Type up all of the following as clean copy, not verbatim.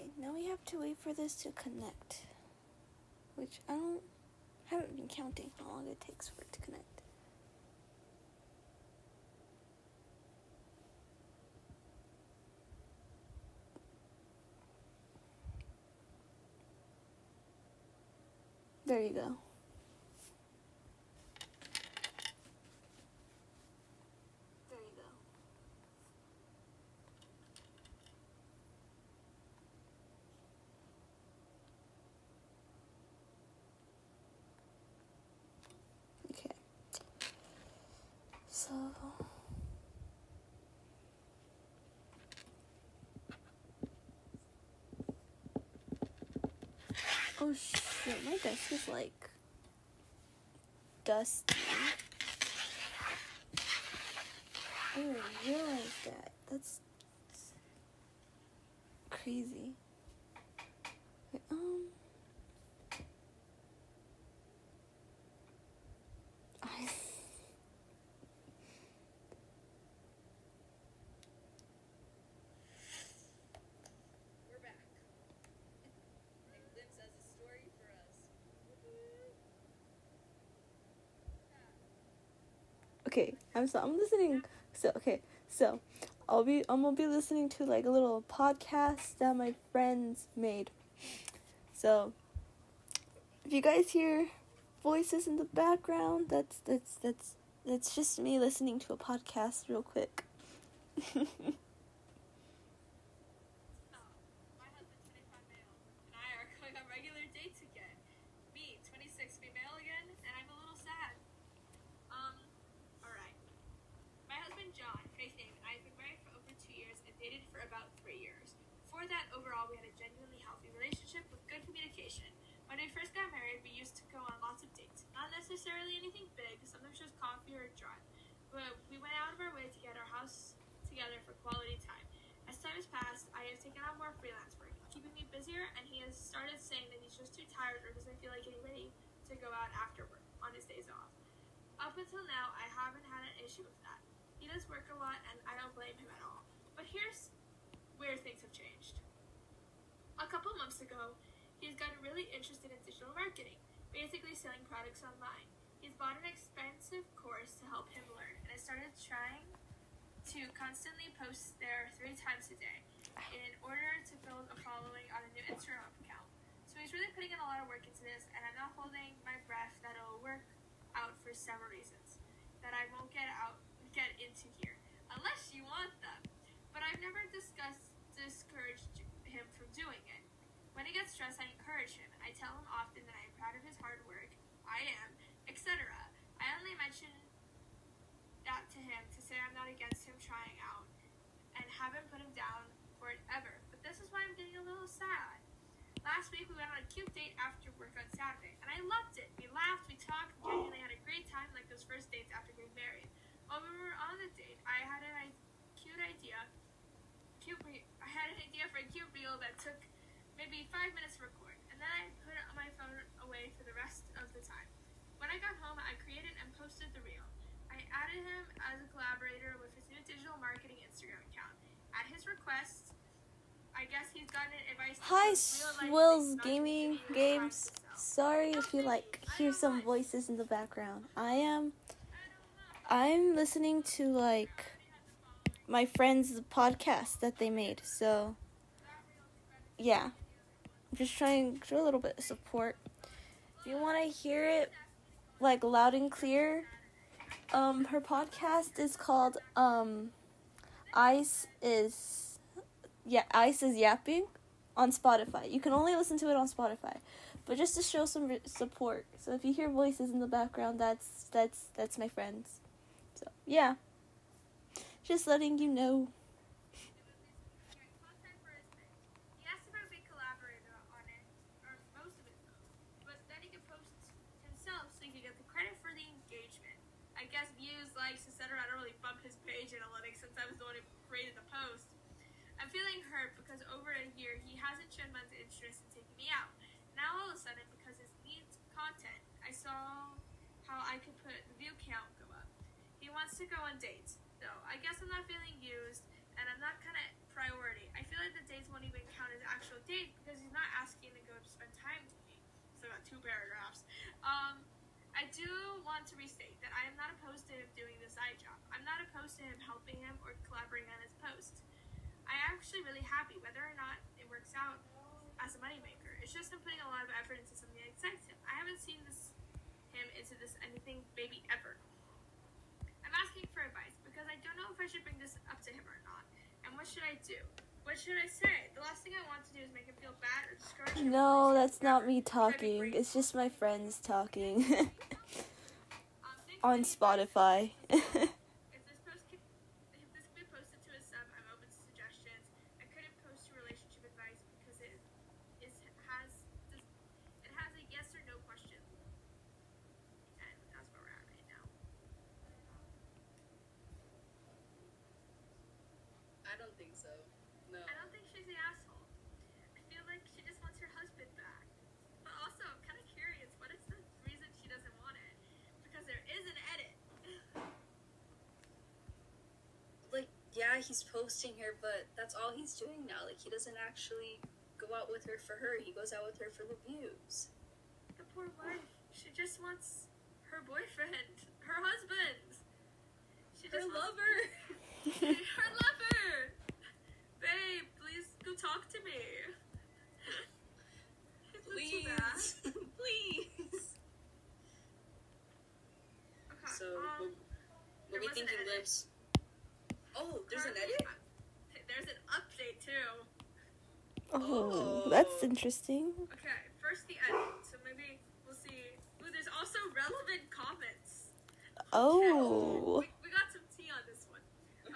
Okay, now we have to wait for this to connect. Which I haven't been counting how long it takes for it to connect. There you go. Okay. So... Oh shit, my desk is like... dusty. I didn't realize that. That's crazy. Wait, We're back. And lives as a story for us. Okay, I'm listening. So I'm gonna be listening to like a little podcast that my friends made. So if you guys hear voices in the background, that's just me listening to a podcast real quick. My husband, 25 male, and I are going on regular dates again. Me, 26 female again, and I'm a little sad. Alright. My husband, John, fake name, and I have been married for over 2 years and dated for about 3 years. Before that, overall, we had a genuinely healthy relationship with good communication. When we first got married, we used to go on lots of dates. Not necessarily anything big, sometimes just coffee or a drive. But we went out of our way to get our house together for quality time. As time has passed, I have taken on more freelance work, keeping me busier, and he has started saying that he's just too tired or doesn't feel like getting ready to go out after work on his days off. Up until now, I haven't had an issue with that. He does work a lot, and I don't blame him at all. But here's where things have changed. A couple months ago, he's gotten really interested in digital marketing, basically selling products online. He's bought an expensive course to help him learn, and has started trying to constantly post there 3 times a day in order to build a following on a new Instagram account. So he's really putting in a lot of work into this, and I'm not holding my breath that it'll work out for several reasons that I won't get into here, unless you want them. But I've never discouraged him from doing it. When he gets stressed, I encourage him. I tell him often that I am proud of his hard work, I am, etc. I only mention that to him to say I'm not against him trying out and haven't put him down for it ever. But this is why I'm getting a little sad. Last week we went on a cute date after work on Saturday, and I loved it. We laughed, we talked, and genuinely had a great time like those first dates after getting married. While we were on the date, I had an idea for a cute reel that took maybe 5 minutes to record, and then I put my phone away for the rest of the time. When I got home, I created and posted the reel. I added him as a collaborator with his new digital marketing Instagram account. At his request, I guess he's gotten advice. Hi, Swills Gaming Games. Sorry if you hear some voices in the background. I'm listening to my friends' podcast that they made. So yeah, I'm just trying to show a little bit of support. If you want to hear it loud and clear, her podcast is called Ice is Yapping on Spotify. You can only listen to it on Spotify, but just to show some support. So if you hear voices in the background, that's my friends. So yeah, just letting you know. I guess views, likes, etc. I don't really bump his page analytics since I was the one who created the post. I'm feeling hurt because over a year he hasn't shown much interest in taking me out. Now all of a sudden, because his neat content, I saw how I could put the view count go up. He wants to go on dates, though. I guess I'm not feeling used, and I'm not kind of priority. I feel like the dates won't even count as actual dates I do want to restate that I am not opposed to him doing the side job. I'm not opposed to him helping him or collaborating on his post. I'm actually really happy whether or not it works out as a moneymaker. It's just him putting a lot of effort into something that excites him. I haven't seen him into this anything baby ever. I'm asking for advice because I don't know if I should bring this up to him or not. And what should I do? What should I say? The last thing I want to do is make him feel bad or discourage him. No, that's not me talking. It's just my friends talking on Spotify. If this could be posted to his sub, I'm open to suggestions. I couldn't post your relationship advice because it has a yes or no question. And that's where we're at right now. I don't think so. No. I don't think she's the asshole. I feel like she just wants her husband back. But also, I'm kind of curious, what is the reason she doesn't want it? Because there is an edit. Like, yeah, he's posting her, but that's all he's doing now. Like, he doesn't actually go out with her for her. He goes out with her for the views. The poor wife. She just wants her boyfriend. Her husband. She Her just wants lover. her lover. Babe, please go talk to me. It's not too bad. Please. Please. Okay. So, there what we was an thinking, edit. Lips? Oh, there's an edit? There's an update too. Oh, that's interesting. Okay, first the edit. So maybe we'll see. Ooh, there's also relevant comments. Oh. We got some tea on this one.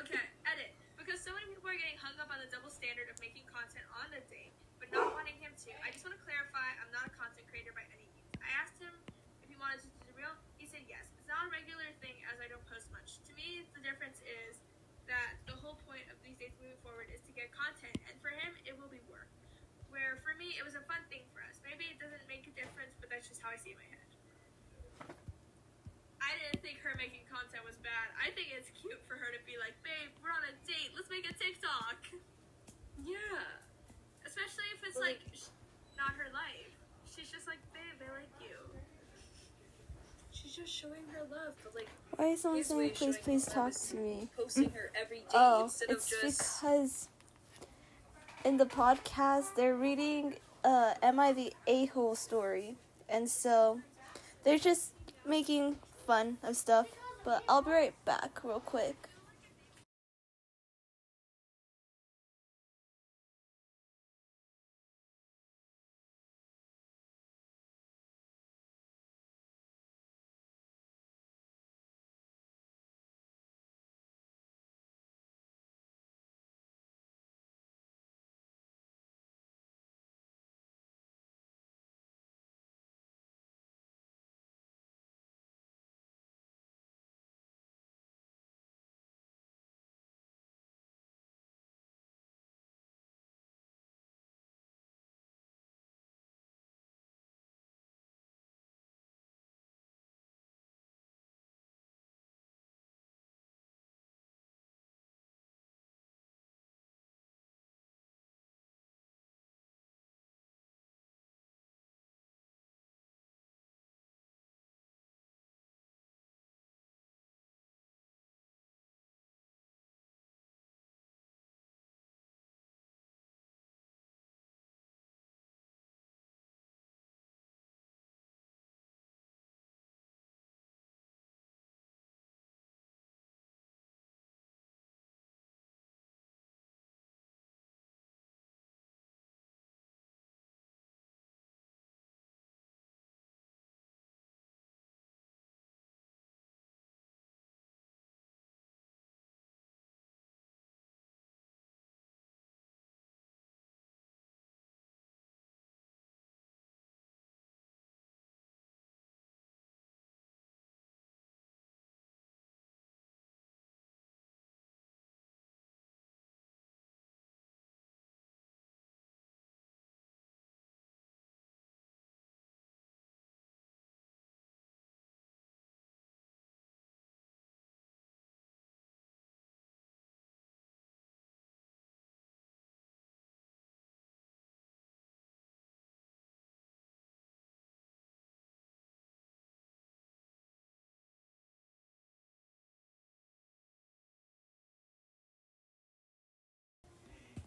Okay, edit. Because so many people are getting hung up on the double standard of making content on a date, but not wanting him to. I just want to clarify, I'm not a content creator by any means. I asked him if he wanted to do the real. He said yes. It's not a regular thing as I don't post much. To me, the difference is that the whole point of these dates moving forward is to get content, and for him, it will be work. Where for me, it was a fun thing for us. Maybe it doesn't make a difference, but that's just how I see it in my head. I didn't think her making content was bad. I think it's cute for her to be like, babe, we're on a date. Let's make a TikTok. Yeah. Especially if it's Well, like not her life. She's just like, babe, I like you. She's just showing her love, but like, Why is someone his way saying, of please, showing please talk love is to me? posting her every day Oh, instead of it's just. because in the podcast they're reading Am I the A-hole story. And so they're just making fun of stuff. But I'll be right back real quick.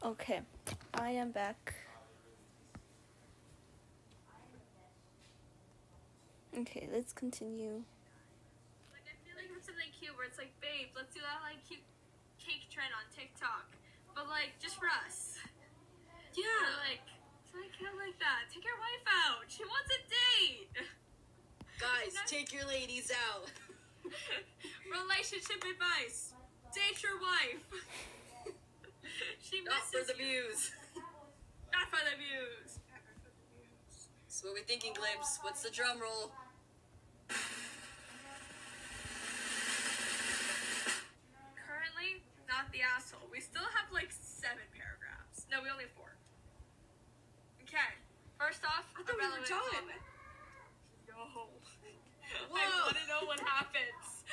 Okay, I am back. Okay, let's continue. Like, I feel like it's something cute where it's like, babe, let's do that like cute cake trend on TikTok, but like just for us. Yeah. Or, like, so I can't like that. Take your wife out. She wants a date. Guys, take your ladies out. Relationship advice: date your wife. She Not for misses the you. views. Not for the views. Never for the views. So what we thinking, Glimpse? What's the drum roll? Currently, not the asshole. We still have like 7 paragraphs. No, we only have 4. Okay. First off, I thought we were irrelevant done. comment. No. Whoa. I want to know what happens.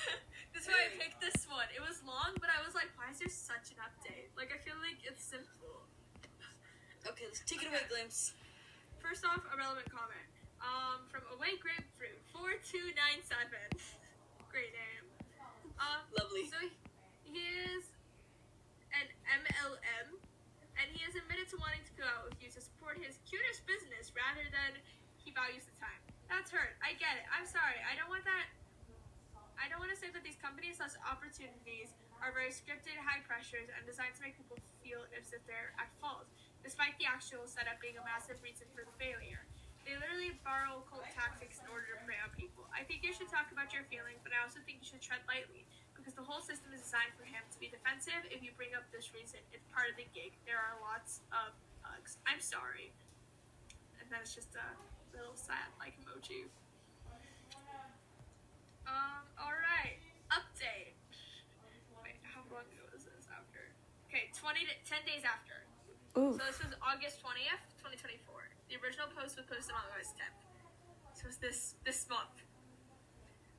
That's why I picked this one. It was long, but I was like, why is there such an update? Like, I feel like it's simple. Okay, let's take it away, Glimpse. First off, a relevant comment. From Away Grapefruit 4297. Great name. Lovely. So he is an MLM, and he has admitted to wanting to go out with you to support his cutest business rather than he values the time. That's hurt. I get it. I'm sorry. I don't want that. I don't want to say that these companies slash opportunities are very scripted, high pressures, and designed to make people feel as if they're at fault, despite the actual setup being a massive reason for the failure. They literally borrow cult tactics in order to prey on people. I think you should talk about your feelings, but I also think you should tread lightly, because the whole system is designed for him to be defensive. If you bring up this reason, it's part of the gig. There are lots of hugs. I'm sorry. And then it's just a little sad like emoji. Alright. Update. Wait, how long ago was this after? Okay, 10 days after. Ooh. So this was August 20th, 2024. The original post was posted on August 10th. So it was this month.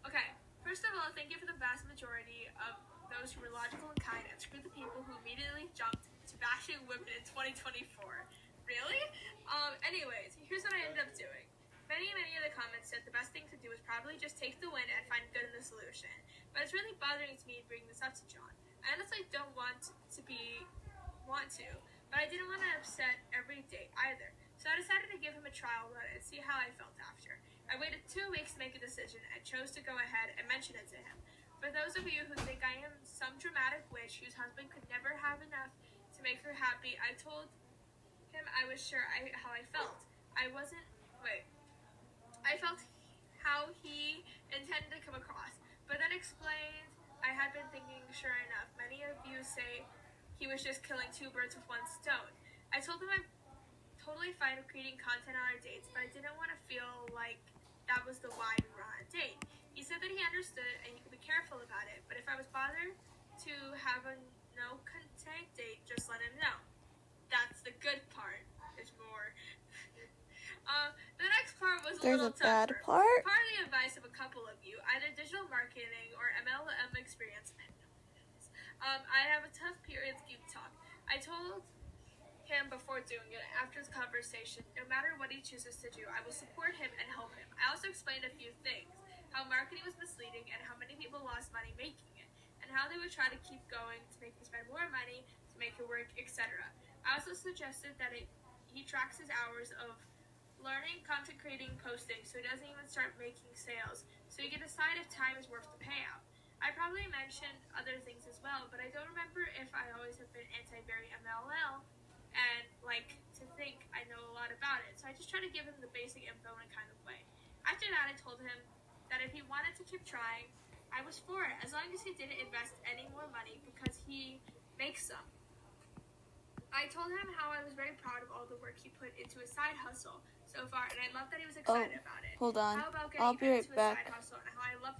Okay, first of all, thank you for the vast majority of those who were logical and kind, and screw the people who immediately jumped to bashing women in 2024. Really? Anyways, here's what I ended up doing. Many of the comments said the best thing to do is probably just take the win and find good in the solution. But it's really bothering to me bringing this up to John. I honestly don't want to, but I didn't want to upset every date either. So I decided to give him a trial run and see how I felt after. I waited 2 weeks to make a decision and chose to go ahead and mention it to him. For those of you who think I am some dramatic witch whose husband could never have enough to make her happy, I told him I was sure how I felt. I felt how he intended to come across, but then explained I had been thinking, sure enough, many of you say he was just killing 2 birds with 1 stone. I told him I'm totally fine with creating content on our dates, but I didn't want to feel like that was the why we were on a date. He said that he understood and he could be careful about it, but if I was bothered to have a no contact date, just let him know. That's the good part. There's more. The next part was a There's little a bad tougher. part? Part of the advice of a couple of you, either digital marketing or MLM experience. I have a tough period to keep talk. I told him before doing it, after the conversation, no matter what he chooses to do, I will support him and help him. I also explained a few things, how marketing was misleading and how many people lost money making it, and how they would try to keep going to make him spend more money to make it work, etc. I also suggested that he tracks his hours of learning, content creating, posting, so he doesn't even start making sales, so he can decide if time is worth the payout. I probably mentioned other things as well, but I don't remember if I always have been anti-berry MLL and like to think I know a lot about it, so I just try to give him the basic info in a kind of way. After that, I told him that if he wanted to keep trying, I was for it, as long as he didn't invest any more money because he makes some. I told him how I was very proud of all the work he put into his side hustle so far, and I love that he was excited about it. Hold on. How about I'll getting be right into his side back. hustle and how I love